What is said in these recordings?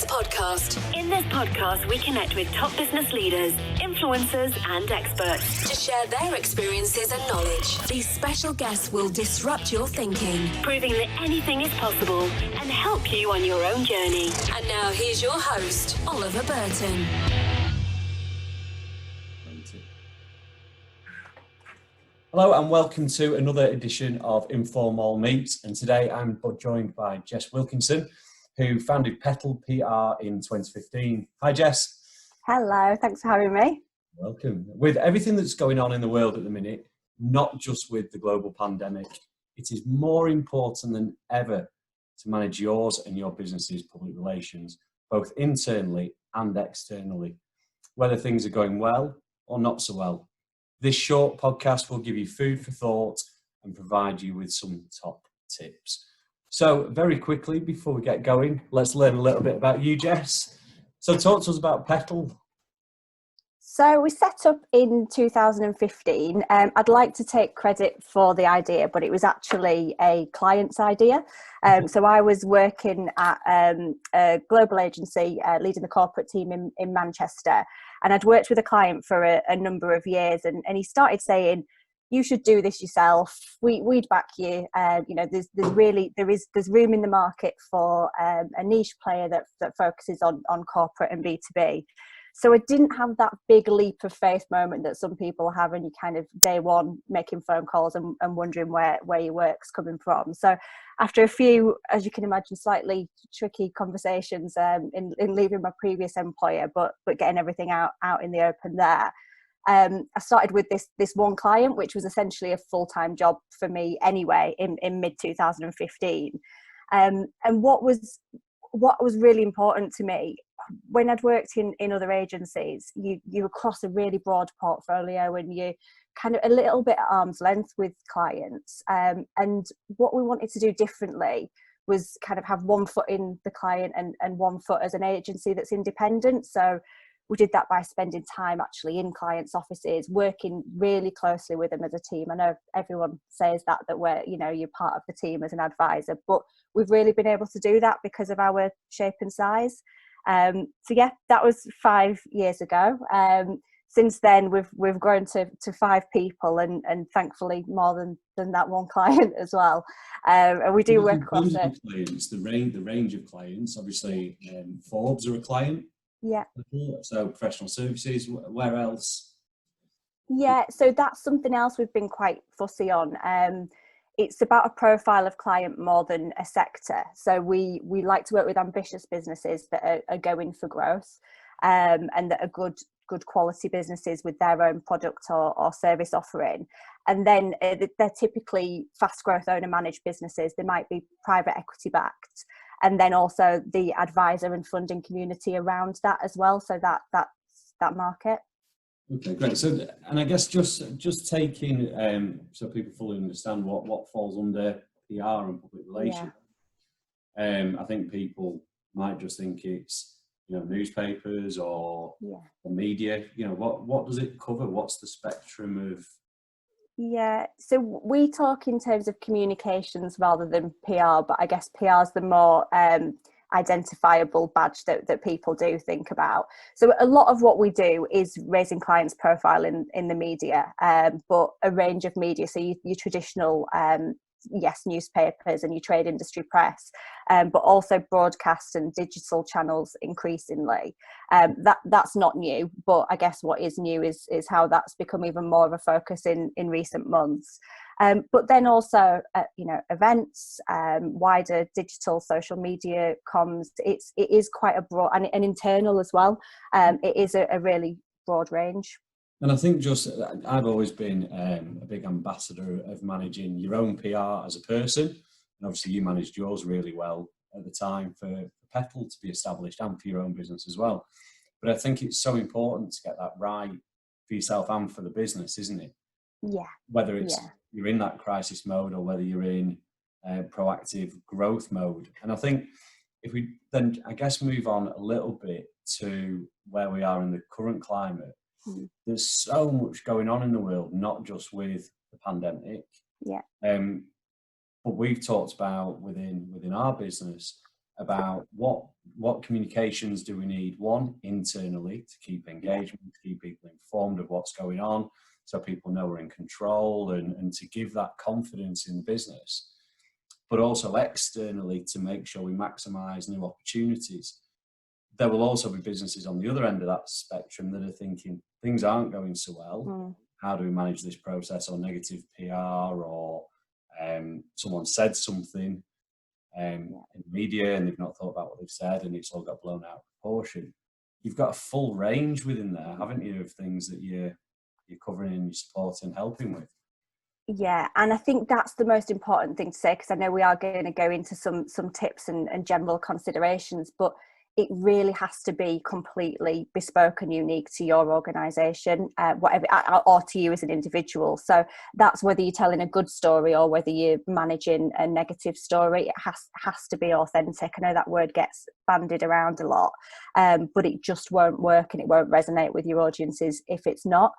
Meets podcast. In this podcast, we connect with top business leaders, influencers, and experts to share their experiences and knowledge. These special guests will disrupt your thinking, proving that anything is possible and help you on your own journey. And now here's your host, Oliver Burton. Hello and welcome to another edition of InformOl Meets, and today I'm joined by Jess Wilkinson, who founded Petal PR in 2015. Hi Jess. Hello, thanks for having me. Welcome. With everything that's going on in the world at the minute, not just with the global pandemic, it is more important than ever to manage yours and your business's public relations, both internally and externally, whether things are going well or not so well. This short podcast will give you food for thought and provide you with some top tips. So very quickly, before we get going, let's learn a little bit about you, Jess. So talk to us about Petal. So we set up in 2015. I'd like to take credit for the idea, but it was actually a client's idea. So I was working at a global agency, leading the corporate team in Manchester. And I'd worked with a client for a number of years, and he started saying, "You should do this yourself. We'd back you. There's room in the market for a niche player that focuses on corporate and B2B." So I didn't have that big leap of faith moment that some people have, and you kind of day one making phone calls and wondering where your work's coming from. So after a few, as you can imagine, slightly tricky conversations in leaving my previous employer, but getting everything out in the open there, I started with this one client, which was essentially a full-time job for me anyway in mid 2015. And what was really important to me, when I'd worked in other agencies, you across a really broad portfolio and you kind of a little bit at arm's length with clients. And what we wanted to do differently was kind of have one foot in the client and one foot as an agency that's independent. So we did that by spending time actually in clients' offices, working really closely with them as a team. I know everyone says that you're part of the team as an advisor, but we've really been able to do that because of our shape and size. So yeah, that was 5 years ago. Since then, we've grown to 5 people, and thankfully more than that one client as well. And we do work across the range of clients. Obviously, Forbes are a client. Yeah. So professional services. Where else? Yeah, so that's something else we've been quite fussy on. It's about a profile of client more than a sector. So we like to work with ambitious businesses that are going for growth, and that are good quality businesses with their own product or service offering. And then they're typically fast growth owner managed businesses. They might be private equity backed, and then also the advisor and funding community around that as well. So that's that market. Okay, great. So, and I guess just taking so people fully understand what falls under PR and public relations. Yeah. I think people might just think it's newspapers or media. What does it cover? What's the spectrum of? Yeah, so we talk in terms of communications rather than PR, but I guess PR is the more identifiable badge that people do think about. So a lot of what we do is raising clients' profile in the media, but a range of media. So your traditional newspapers and your trade industry press, but also broadcast and digital channels increasingly. That's not new, but I guess what is new is how that's become even more of a focus in recent months. But then also, events, wider digital social media comms. It is quite a broad and internal as well. It is a really broad range. And I think I've always been a big ambassador of managing your own PR as a person. And obviously you managed yours really well at the time for Petal to be established and for your own business as well. But I think it's so important to get that right for yourself and for the business, isn't it? Yeah. Whether it's you're in that crisis mode or whether you're in proactive growth mode. And I think if we then, I guess, move on a little bit to where we are in the current climate, there's so much going on in the world, not just with the pandemic. Yeah. But we've talked about within our business about what communications do we need, one, internally to keep engagement, to keep people informed of what's going on, so people know we're in control, and to give that confidence in the business, but also externally to make sure we maximize new opportunities. There will also be businesses on the other end of that spectrum that are thinking things aren't going so well. How do we manage this process, or negative PR, or someone said something in media and they've not thought about what they've said and it's all got blown out of proportion. You've got a full range within there, haven't you, of things that you're covering and you're supporting and helping with. Yeah, and I think that's the most important thing to say, because I know we are going to go into some tips and general considerations, but it really has to be completely bespoke and unique to your organisation, whatever, or to you as an individual. So that's whether you're telling a good story or whether you're managing a negative story. It has to be authentic. I know that word gets bandied around a lot, but it just won't work and it won't resonate with your audiences if it's not.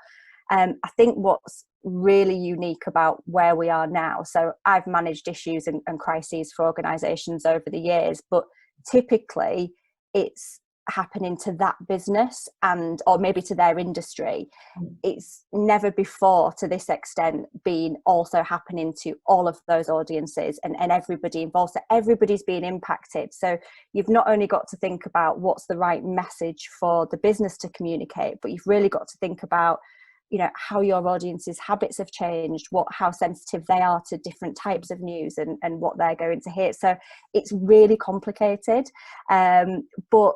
I think what's really unique about where we are now, so I've managed issues and crises for organisations over the years, but typically it's happening to that business or maybe to their industry. It's never before to this extent been also happening to all of those audiences and everybody involved. So everybody's being impacted. So you've not only got to think about what's the right message for the business to communicate, but you've really got to think about, you know, how your audience's habits have changed, how sensitive they are to different types of news and what they're going to hear. So it's really complicated. But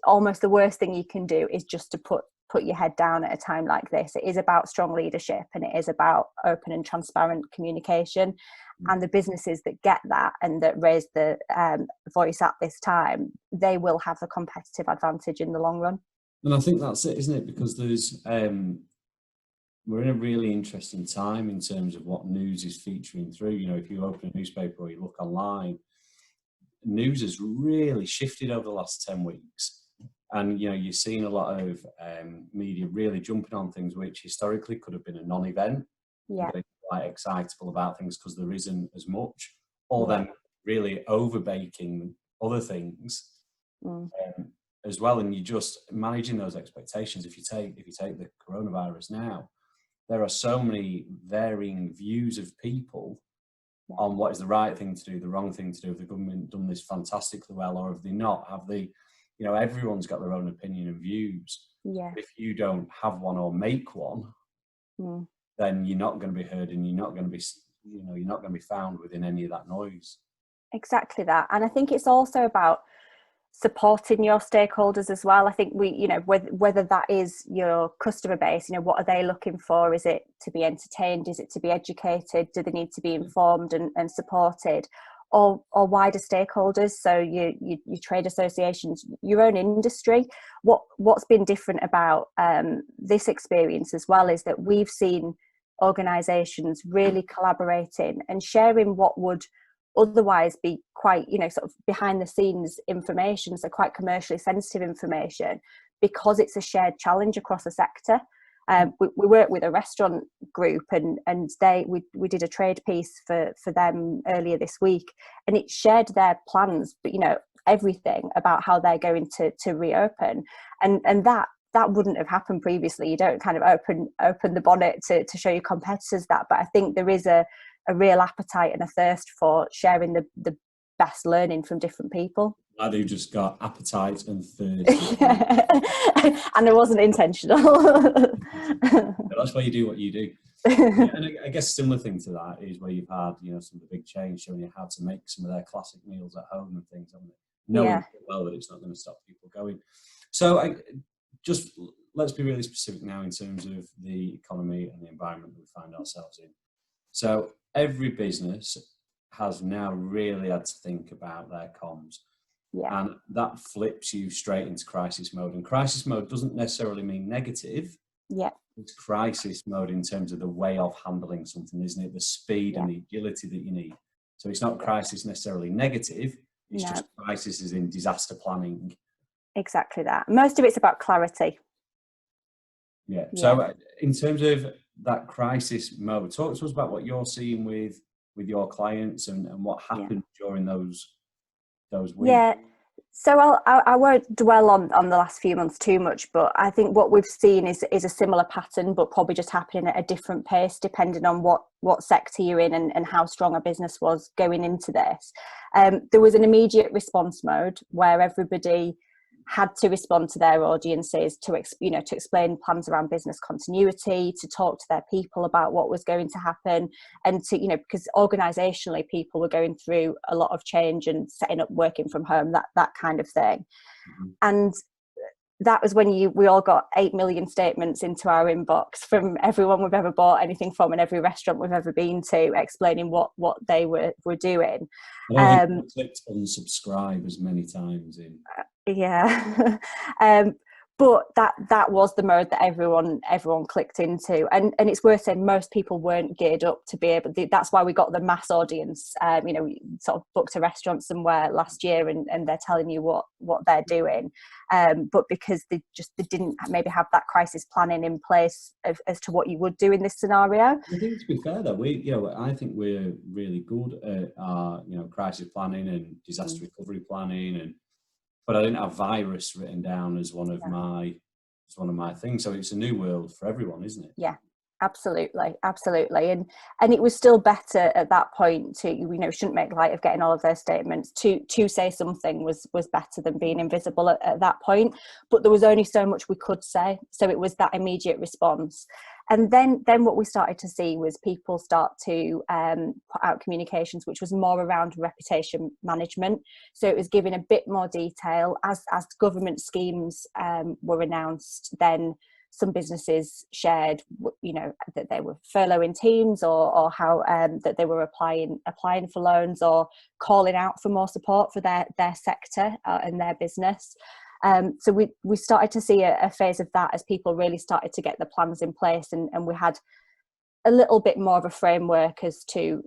almost the worst thing you can do is just to put your head down at a time like this. It is about strong leadership and it is about open and transparent communication. And the businesses that get that and that raise the voice at this time, they will have a competitive advantage in the long run. And I think that's it, isn't it? Because there's we're in a really interesting time in terms of what news is featuring through. You know, if you open a newspaper or you look online, news has really shifted over the last 10 weeks. And, you know, you're seeing a lot of media really jumping on things which historically could have been a non-event. Yeah. Getting quite excitable about things because there isn't as much, or then really overbaking other things. As well, and you're just managing those expectations. If you take the coronavirus now, there are so many varying views of people on what is the right thing to do, the wrong thing to do. Have the government done this fantastically well, or have they not? Have they, you know, everyone's got their own opinion and views. Yeah. If you don't have one or make one, then you're not going to be heard, and you're not going to be, you know, you're not going to be found within any of that noise. Exactly that, and I think it's also about supporting your stakeholders as well. I think you know, whether that is your customer base, you know, what are they looking for? Is it to be entertained? Is it to be educated? Do they need to be informed and supported? Or wider stakeholders, so your trade associations, your own industry. What's been different about this experience as well is that we've seen organisations really collaborating and sharing what would otherwise be quite, you know, sort of behind the scenes information, so quite commercially sensitive information, because it's a shared challenge across a sector. We work with a restaurant group and we did a trade piece for them earlier this week, and it shared their plans, but, you know, everything about how they're going to reopen, and that wouldn't have happened previously. You don't kind of open the bonnet to show your competitors that, but I think there is a real appetite and a thirst for sharing the best learning from different people. Either you just got appetite and thirst. And it wasn't intentional. That's why you do what you do. Yeah, and I guess a similar thing to that is where you've had, you know, some of the big chains showing you how to make some of their classic meals at home and things, haven't they? Knowing well that it's not going to stop people going. So let's be really specific now in terms of the economy and the environment that we find ourselves in. So every business has now really had to think about their comms. Yeah. And that flips you straight into crisis mode. And crisis mode doesn't necessarily mean negative. Yeah. It's crisis mode in terms of the way of handling something, isn't it? The speed and the agility that you need. So it's not crisis necessarily negative. It's just crisis is in disaster planning. Exactly that. Most of it's about clarity. Yeah. So in terms of that crisis mode, talk to us about what you're seeing with your clients and what happened during those those wins? Yeah. So I won't dwell on the last few months too much, but I think what we've seen is a similar pattern, but probably just happening at a different pace depending on what sector you're in and how strong a business was going into this. There was an immediate response mode where everybody had to respond to their audiences, to explain plans around business continuity, to talk to their people about what was going to happen, and to because organisationally people were going through a lot of change and setting up working from home, that kind of thing. Mm-hmm. And that was when we all got 8 million statements into our inbox from everyone we've ever bought anything from and every restaurant we've ever been to, explaining what they were doing. I don't think I clicked unsubscribe as many times in. Yeah. But that was the mode that everyone clicked into, and it's worth saying most people weren't geared up to be able to. That's why we got the mass audience. We sort of booked a restaurant somewhere last year, and they're telling you what they're doing, but because they didn't maybe have that crisis planning in place as to what you would do in this scenario. I think, to be fair though, I think we're really good at our crisis planning and disaster recovery planning, but I didn't have virus written down as one of my things. So it's a new world for everyone, isn't it? Yeah, absolutely. And it was still better at that point to, shouldn't make light of getting all of their statements. To say something was better than being invisible at that point. But there was only so much we could say. So it was that immediate response. And then what we started to see was people start to put out communications, which was more around reputation management. So it was giving a bit more detail as government schemes were announced. Then some businesses shared, that they were furloughing teams, or how that they were applying for loans, or calling out for more support for their sector and their business. So we started to see a phase of that as people really started to get the plans in place, and we had a little bit more of a framework as to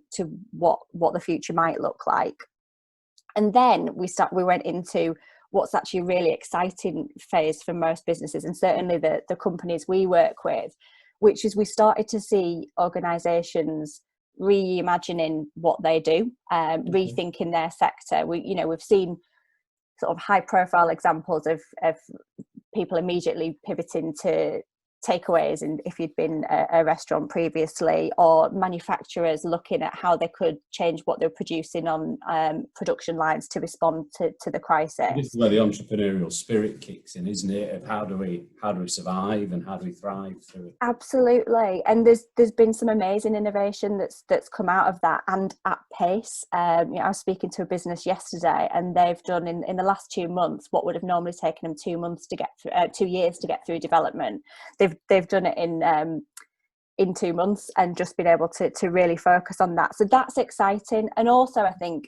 what the future might look like. And then we went into what's actually a really exciting phase for most businesses, and certainly the companies we work with, which is we started to see organisations reimagining what they do, rethinking their sector. We've seen sort of high profile examples of people immediately pivoting to takeaways, and if you'd been a restaurant previously, or manufacturers looking at how they could change what they're producing on production lines to respond to the crisis. This is where the entrepreneurial spirit kicks in, isn't it? Of how do we survive and how do we thrive through it? Absolutely. And there's been some amazing innovation that's come out of that, and at pace. I was speaking to a business yesterday, and they've done in the last 2 months what would have normally taken them 2 months to get through, 2 years to get through development. They've done it in 2 months, and just been able to really focus on that. So that's exciting. And also I think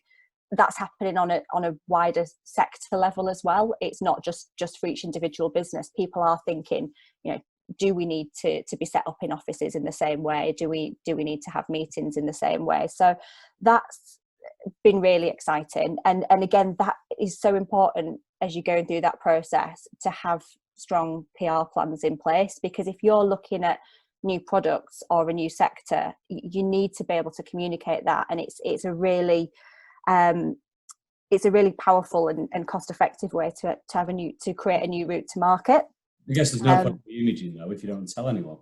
that's happening on a wider sector level as well. It's not just for each individual business. People are thinking, do we need to be set up in offices in the same way? Do we need to have meetings in the same way? So that's been really exciting. And again, that is so important as you're going through that process, to have strong PR plans in place, because if you're looking at new products or a new sector, you need to be able to communicate that. And it's a really powerful and cost-effective way to create a new route to market. I guess there's no point in imaging though if you don't tell anyone.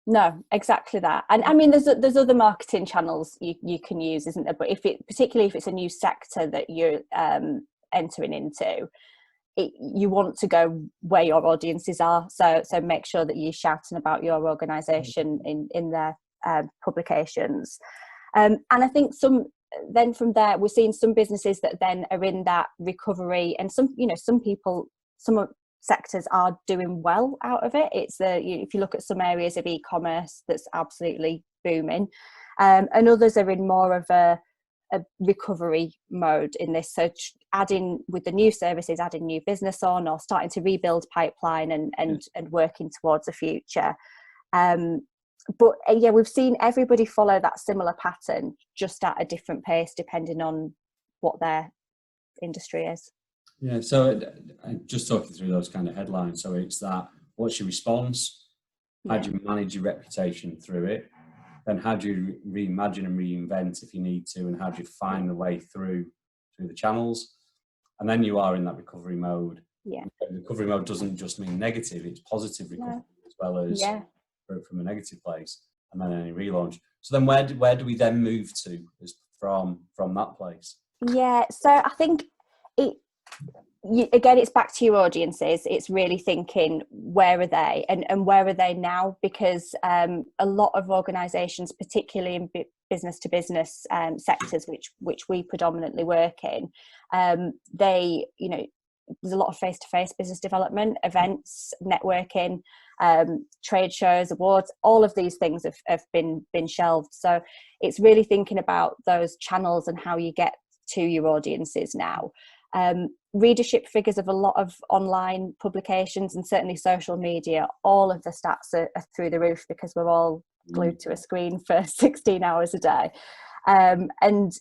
No, exactly that. And I mean, there's other marketing channels you can use, isn't there? But particularly if it's a new sector that you're entering into, you want to go where your audiences are. So make sure that you're shouting about your organisation in their publications. And I think then from there, we're seeing some businesses that then are in that recovery, and some sectors are doing well out of it. It's if you look at some areas of e-commerce, that's absolutely booming, and others are in more of a recovery mode in this. So adding with the new services, adding new business on, or starting to rebuild pipeline and working towards the future. But we've seen everybody follow that similar pattern, just at a different pace depending on what their industry is. Yeah, so just talking through those kind of headlines. So it's that, what's your response? How do you manage your reputation through it? Then how do you reimagine and reinvent if you need to? And how do you find the way through the channels? and then you are in that recovery mode. Yeah. Recovery mode doesn't just mean negative; it's positive recovery as well as from a negative place, and then any relaunch. So then, where do we then move to from that place? Yeah, so I think again, it's back to your audiences. It's really thinking, where are they, and where are they now? Because a lot of organisations, particularly in business to business sectors, which we predominantly work in, they, there's a lot of face-to-face business development, events, networking, trade shows, awards. All of these things have been shelved. So it's really thinking about those channels and how you get to your audiences now. Readership figures of a lot of online publications and certainly social media, all of the stats are through the roof because we're all glued to a screen for 16 hours a day. And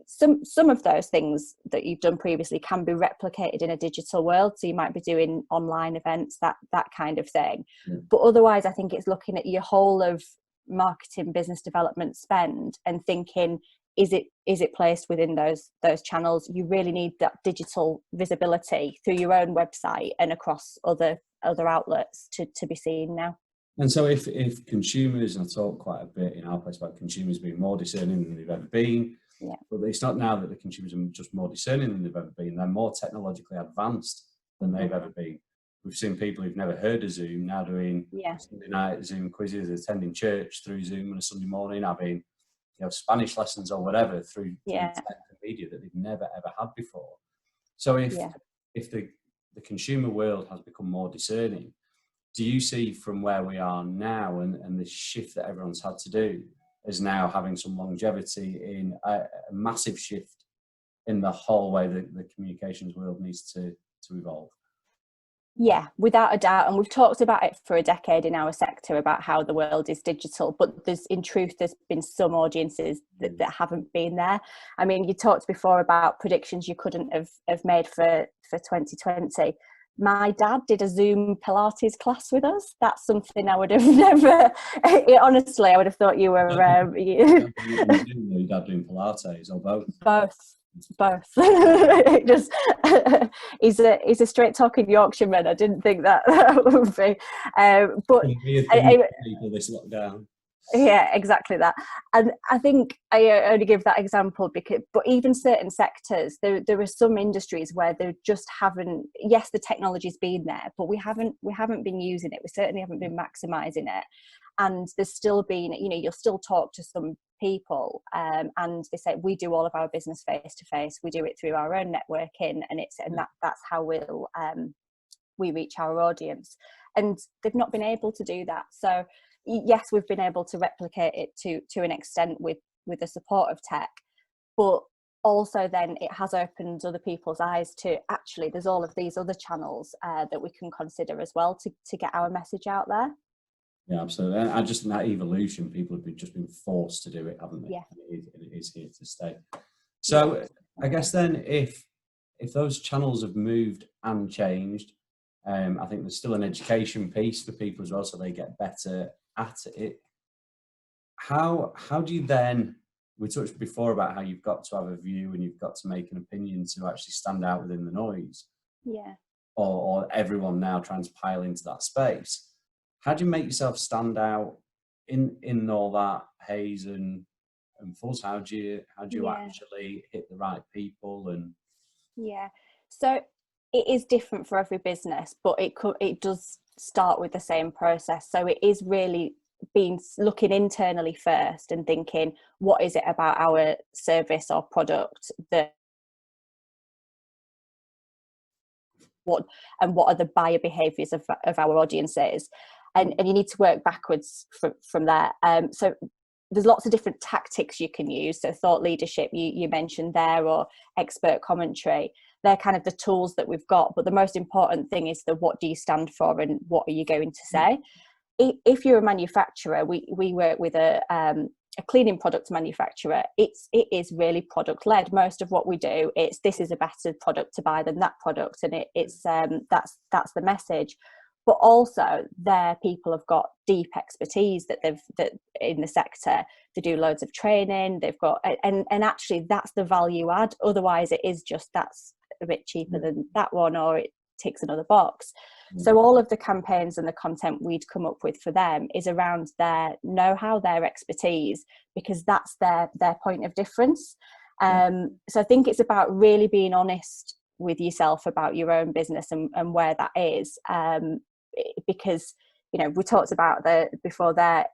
some of those things that you've done previously can be replicated in a digital world. So you might be doing online events, that kind of thing. But otherwise, I think it's looking at your whole of marketing, business development spend and thinking, is it placed within those channels? You really need that digital visibility through your own website and across other outlets to be seen now. And so if consumers, and I talk quite a bit in our place about consumers being more discerning than they've ever been, but it's not now that the consumers are just more discerning than they've ever been, they're more technologically advanced than they've ever been. We've seen people who've never heard of Zoom now doing Sunday night Zoom quizzes, attending church through Zoom on a Sunday morning, having Spanish lessons or whatever through tech and media that they've never ever had before. So if the consumer world has become more discerning, do you see from where we are now and the shift that everyone's had to do as now having some longevity in a massive shift in the whole way that the communications world needs to evolve? Yeah, without a doubt. And we've talked about it for a decade in our sector about how the world is digital, but in truth, there's been some audiences that haven't been there. I mean, you talked before about predictions you couldn't have made for 2020. My dad did a Zoom Pilates class with us. That's something I would have never, honestly, I would have thought you were... Your dad doing Pilates or both? Both. Just he's a straight talking Yorkshireman. I didn't think that would be, but people this lockdown. Yeah, exactly that. And I think I only give that example but even certain sectors, there are some industries where they just haven't. Yes, the technology's been there, but we haven't been using it. We certainly haven't been maximising it. And there's still been, you'll still talk to some people, and they say we do all of our business face to face. We do it through our own networking, and that's how we reach our audience. And they've not been able to do that. So yes, we've been able to replicate it to an extent with the support of tech, but also then it has opened other people's eyes to actually there's all of these other channels that we can consider as well to get our message out there. Yeah, absolutely. And I just think that evolution, people have just been forced to do it, haven't they? Yeah. And it is here to stay. So I guess then if those channels have moved and changed, I think there's still an education piece for people as well, so they get better at it. How do you then, we talked before about how you've got to have a view and you've got to make an opinion to actually stand out within the noise. Yeah. Or everyone now trying to pile into that space. How do you make yourself stand out in all that haze and fuzz? How do you actually hit the right people? And so it is different for every business, but it does start with the same process. So it is really looking internally first and thinking, what is it about our service or product what are the buyer behaviors of our audiences, and you need to work backwards from there. So there's lots of different tactics you can use. So thought leadership you mentioned there, or expert commentary. They're kind of the tools that we've got, but the most important thing is what do you stand for and what are you going to say? If you're a manufacturer, we work with a cleaning products manufacturer. It is really product led. Most of what we do, this is a better product to buy than that product, and that's the message. But also their people have got deep expertise that in the sector. They do loads of training. They've got and actually that's the value add. Otherwise, it is just that's a bit cheaper than that one, or it ticks another box. So all of the campaigns and the content we'd come up with for them is around their know-how, their expertise, because that's their point of difference. So I think it's about really being honest with yourself about your own business and where that is, because we talked about before there,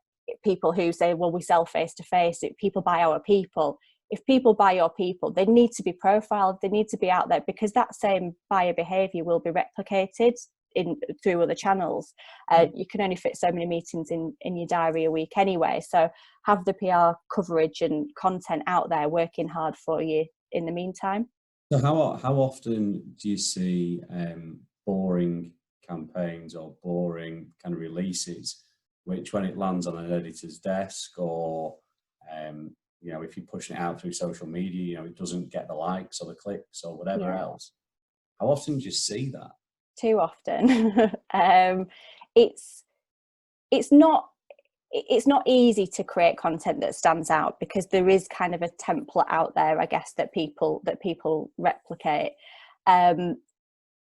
people who say, well, we sell face to face, people buy our people. If people buy your people, they need to be profiled, they need to be out there, because that same buyer behavior will be replicated through other channels. You can only fit so many meetings in your diary a week anyway, so have the PR coverage and content out there working hard for you in the meantime. So how often do you see boring campaigns or boring kind of releases, which when it lands on an editor's desk, or if you're pushing it out through social media, it doesn't get the likes or the clicks or whatever else? How often do you see that? Too often. It's not easy to create content that stands out, because there is kind of a template out there, I guess, that people replicate.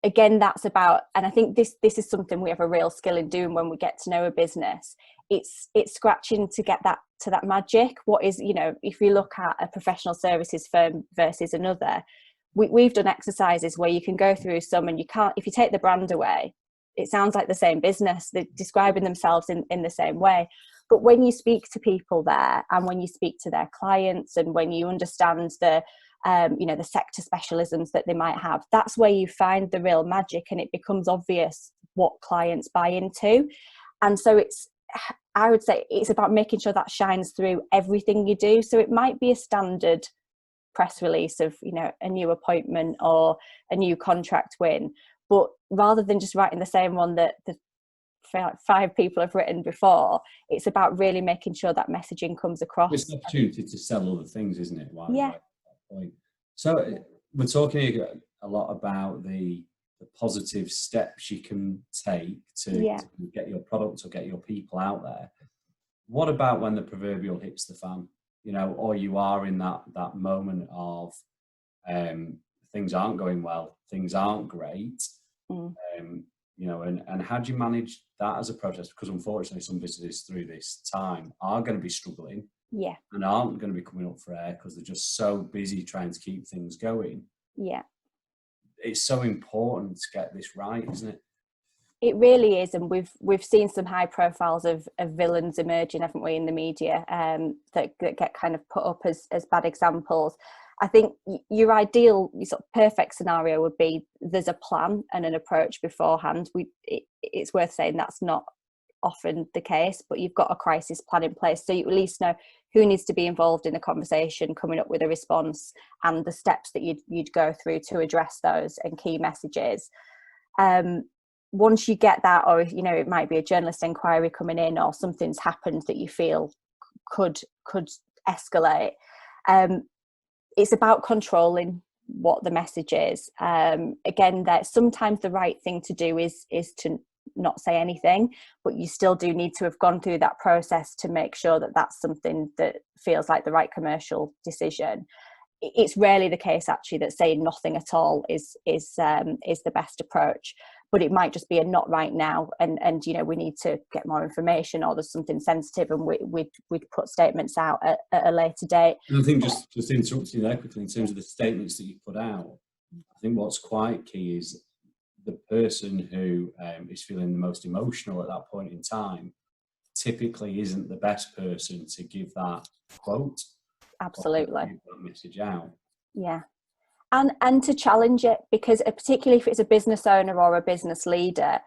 Again, that's about, and I think this is something we have a real skill in doing when we get to know a business. It's scratching to get that to that magic. What is, if you look at a professional services firm versus another, we've done exercises where you can go through some, and you can't, if you take the brand away, it sounds like the same business. They're describing themselves in the same way. But when you speak to people there, and when you speak to their clients, and when you understand the sector specialisms that they might have, that's where you find the real magic, and it becomes obvious what clients buy into. And so I would say it's about making sure that shines through everything you do. So it might be a standard press release of a new appointment or a new contract win, but rather than just writing the same one that the 5 people have written before, it's about really making sure that messaging comes across. It's an opportunity to sell other things, isn't it? Yeah. So we're talking a lot about the positive steps you can take to get your product or get your people out there. What about when the proverbial hits the fan? Or you are in that moment of things aren't going well, things aren't great. And how do you manage that as a process? Because unfortunately, some businesses through this time are going to be struggling, and aren't going to be coming up for air because they're just so busy trying to keep things going. It's so important to get this right, isn't it? It really is, and we've seen some high profiles of villains emerging, haven't we, in the media, that get kind of put up as bad examples. I think your ideal, your sort of perfect scenario would be there's a plan and an approach beforehand. It's worth saying that's not often the case, but you've got a crisis plan in place, so you at least know who needs to be involved in the conversation, coming up with a response, and the steps that you'd go through to address those and key messages. Once you get that, or it might be a journalist inquiry coming in, or something's happened that you feel could escalate, it's about controlling what the message is. Again, that sometimes the right thing to do is to not say anything, but you still do need to have gone through that process to make sure that that's something that feels like the right commercial decision. It's rarely the case, actually, that saying nothing at all is the best approach, but it might just be a not right now, and we need to get more information, or there's something sensitive, and we'd put statements out at a later date. And I think just interrupting there quickly, in terms of the statements that you put out, I think what's quite key is the person who is feeling the most emotional at that point in time typically isn't the best person to give that quote. Absolutely. Give that message out. Yeah. And to challenge it, because particularly if it's a business owner or a business leader,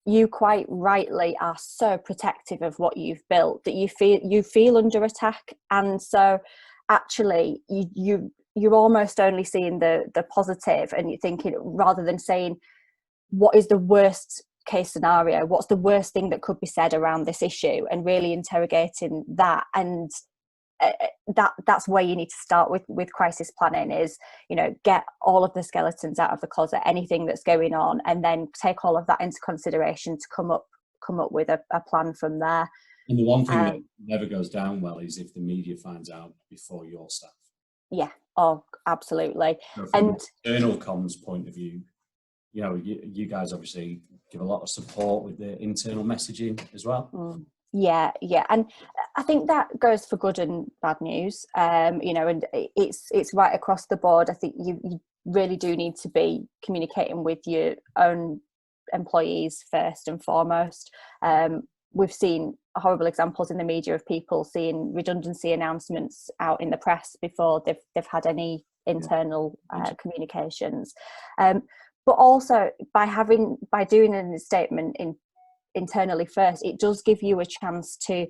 you quite rightly are so protective of what you've built that you feel under attack. And so actually you're almost only seeing the positive, and you're thinking, rather than saying what is the worst case scenario, what's the worst thing that could be said around this issue, and really interrogating that. And that's where you need to start with crisis planning, is get all of the skeletons out of the closet, anything that's going on, and then take all of that into consideration to come up with a plan from there. And the one thing that never goes down well is if the media finds out before your staff. Yeah, Oh, absolutely. So from And an internal comms point of view, you know, you guys obviously give a lot of support with the internal messaging as well. yeah, and I think that goes for good and bad news. You know, and it's right across the board. I think you really do need to be communicating with your own employees first and foremost. We've seen horrible examples in the media of people seeing redundancy announcements out in the press before they've had any internal communications. But also by doing a statement internally first, it does give you a chance to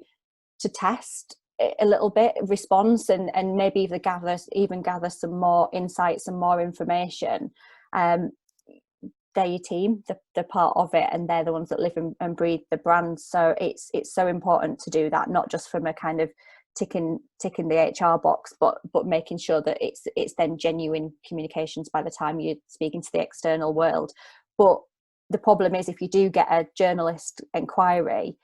test a little bit response and maybe even gather some more insights and more information. They're your team, they're part of it, and they're the ones that live and breathe the brand. So it's so important to do that, not just from a kind of ticking the HR box, but making sure that it's then genuine communications by the time you're speaking to the external world. But the problem is, if you do get a journalist inquiry,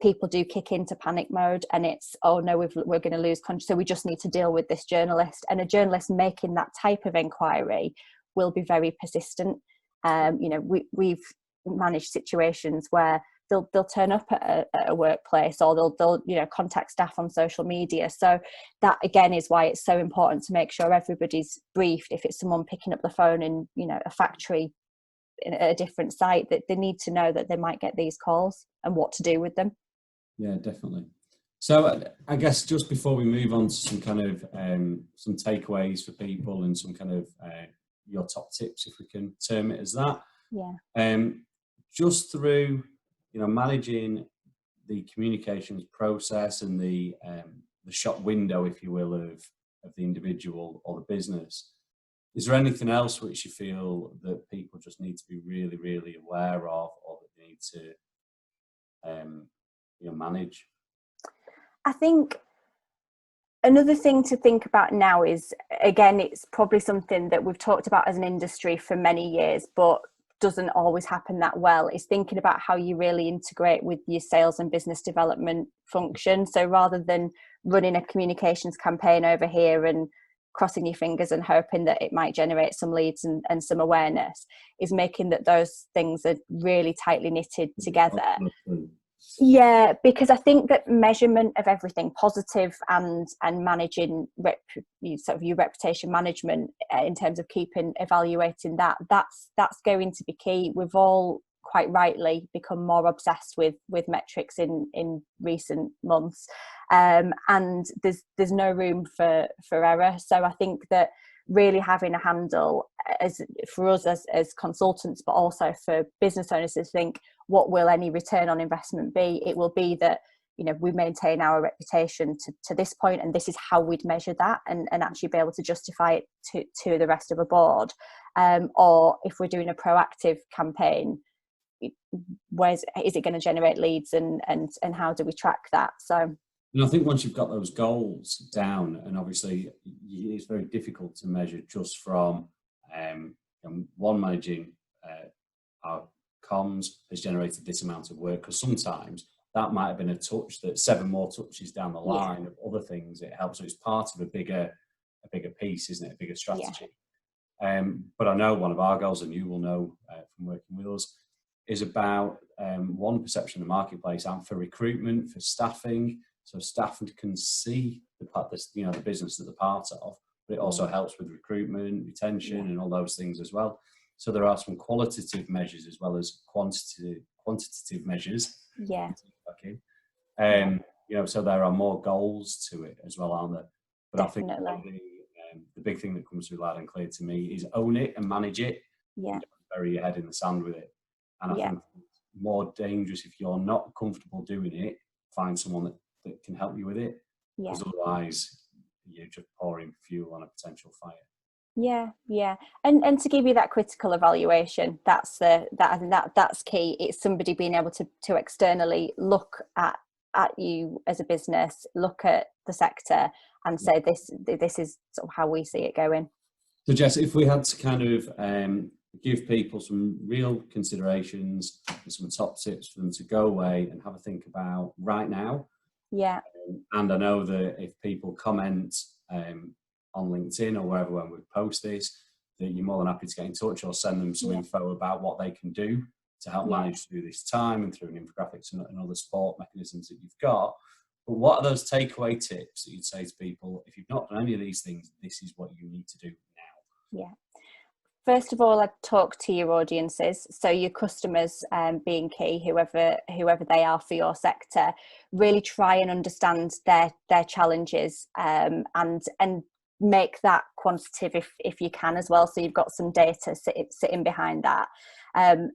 people do kick into panic mode, and it's, oh no, we're going to lose control, so we just need to deal with this journalist. And a journalist making that type of inquiry will be very persistent. You know, we've managed situations where they'll turn up at a workplace, or they'll you know, contact staff on social media. So that again is why it's so important to make sure everybody's briefed. If it's someone picking up the phone in, you know, a factory in a different site, that they need to know that they might get these calls and what to do with them. Yeah, definitely. So I guess just before we move on to some kind of some takeaways for people and some kind of your top tips, if we can term it as that. Yeah. Just through, you know, managing the communications process and the shop window, if you will, of the individual or the business. Is there anything else which you feel that people just need to be really, really aware of, or that they need to you know, manage? I think another thing to think about now is, again, it's probably something that we've talked about as an industry for many years, but doesn't always happen that well, is thinking about how you really integrate with your sales and business development function. So rather than running a communications campaign over here and crossing your fingers and hoping that it might generate some leads and some awareness, is making that those things are really tightly knitted together. Yeah, because I think that measurement of everything positive and managing sort of your reputation management in terms of evaluating that's going to be key. We've all quite rightly become more obsessed with metrics in recent months, and there's no room for error. So I think that really having a handle, as for us as consultants, but also for business owners, to think, what will any return on investment be? It will be that, you know, we maintain our reputation to this point, and this is how we'd measure that, and actually be able to justify it to the rest of the board. Or if we're doing a proactive campaign, is it going to generate leads, and how do we track that? So, and I think once you've got those goals down, and obviously it's very difficult to measure just from one, managing our comms has generated this amount of work, because sometimes that might have been a touch that 7 more touches down the line of other things it helps. So it's part of a bigger piece, isn't it? A bigger strategy. But I know one of our goals, and you will know from working with us, is about one, perception of the marketplace, and for recruitment, for staffing, so staff can see the business that they're part of. But it also helps with recruitment, retention, and all those things as well. So there are some qualitative measures as well as quantitative measures. Yeah. Okay. You know, so there are more goals to it as well, aren't there? But Definitely. I think the big thing that comes through loud and clear to me is own it and manage it. Yeah. And don't bury your head in the sand with it. And I think it's more dangerous if you're not comfortable doing it. Find someone that can help you with it. Yeah. Because otherwise, you're just pouring fuel on a potential fire. Yeah, and to give you that critical evaluation, that's key. It's somebody being able to externally look at you as a business, look at the sector, and say this is sort of how we see it going. So Jess, if we had to kind of give people some real considerations and some top tips for them to go away and have a think about right now. Yeah. And I know that if people comment on LinkedIn or wherever when we post this, that you're more than happy to get in touch or send them some info about what they can do to help manage through this time and through an infographics and other support mechanisms that you've got. But what are those takeaway tips that you'd say to people, if you've not done any of these things, this is what you need to do now? Yeah. First of all, I'd talk to your audiences, so your customers being key, whoever they are for your sector. Really try and understand their challenges and make that quantitative if you can as well. So you've got some data sitting behind that.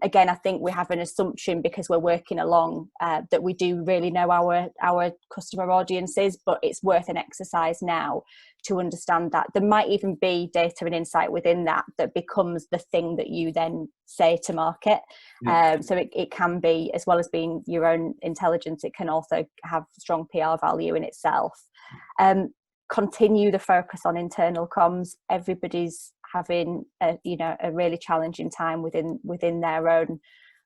Again, I think we have an assumption because we're working along that we do really know our customer audiences, but it's worth an exercise now to understand that there might even be data and insight within that becomes the thing that you then say to market. So it can be, as well as being your own intelligence, it can also have strong PR value in itself. Continue the focus on internal comms. Everybody's having a really challenging time within their own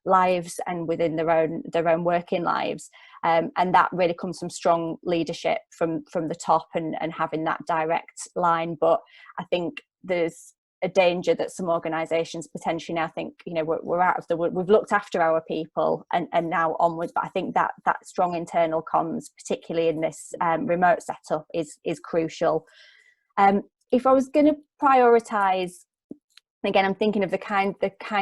lives and within their own working lives, and that really comes from strong leadership from the top and having that direct line. But I think there's a danger that some organisations potentially now think, we're out of the wood, we've looked after our people and now onwards. But I think that strong internal comms, particularly in this remote setup, is crucial. If I was going to prioritise, again, I'm thinking of the kind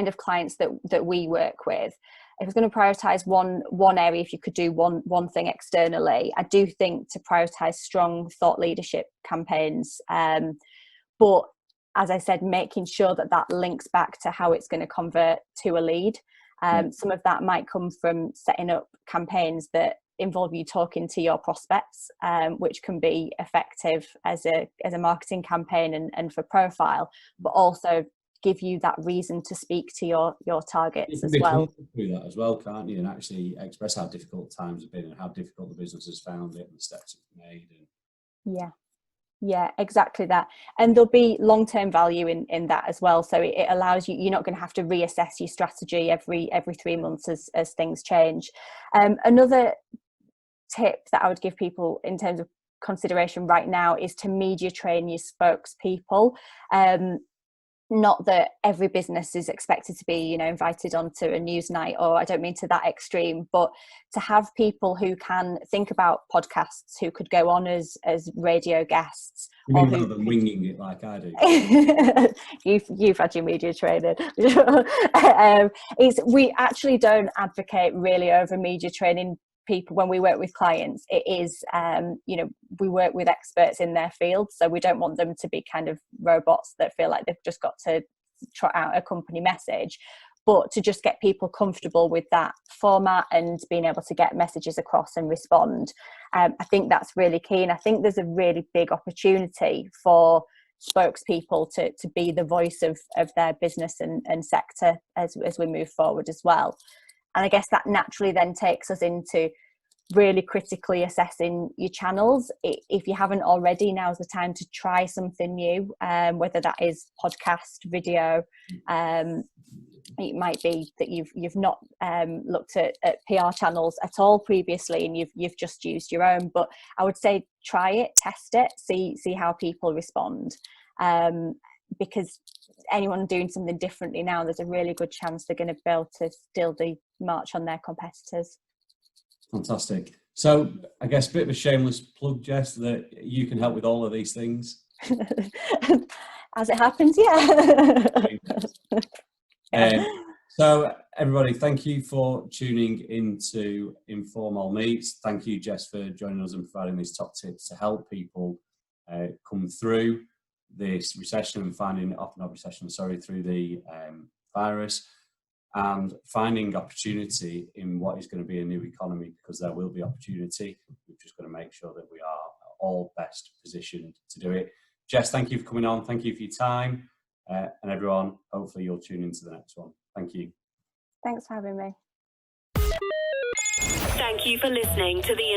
of clients that we work with. If I was going to prioritise one area, if you could do one thing externally, I do think to prioritise strong thought leadership campaigns. But as I said, making sure that links back to how it's going to convert to a lead. Some of that might come from setting up campaigns that involve you talking to your prospects, which can be effective as a marketing campaign and for profile, but also give you that reason to speak to your targets as well. Through that as well, can't you? And actually express how difficult times have been and how difficult the business has found it and the steps it's made. Yeah, exactly that. And there'll be long-term value in that as well. So it allows you're not going to have to reassess your strategy every 3 months as things change. Another tip that I would give people in terms of consideration right now is to media train your spokespeople. Not that every business is expected to be, invited onto a news night, or I don't mean to that extreme, but to have people who can think about podcasts, who could go on as radio guests. You mean rather than winging it like I do? You've had your media training. We actually don't advocate really over media training people when we work with clients. It is we work with experts in their field, so we don't want them to be kind of robots that feel like they've just got to trot out a company message, but to just get people comfortable with that format and being able to get messages across and respond. I think that's really key, and I think there's a really big opportunity for spokespeople to be the voice of their business and sector as we move forward as well. And I guess that naturally then takes us into really critically assessing your channels. If you haven't already, now's the time to try something new, whether that is podcast, video. It might be that you've not looked at PR channels at all previously, and you've just used your own. But I would say try it, test it, see how people respond. Because anyone doing something differently now, there's a really good chance they're going to be able to steal the march on their competitors. Fantastic. So I guess a bit of a shameless plug, Jess, that you can help with all of these things. As it happens, yeah. So everybody, thank you for tuning into InformOl Meets. Thank you, Jess, for joining us and providing these top tips to help people come through this recession and through the virus, and finding opportunity in what is going to be a new economy, because there will be opportunity. We've just got to make sure that we are all best positioned to do it. Jess, thank you for coming on. Thank you for your time. And everyone, hopefully you'll tune into the next one. Thank you. Thanks for having me. Thank you for listening to the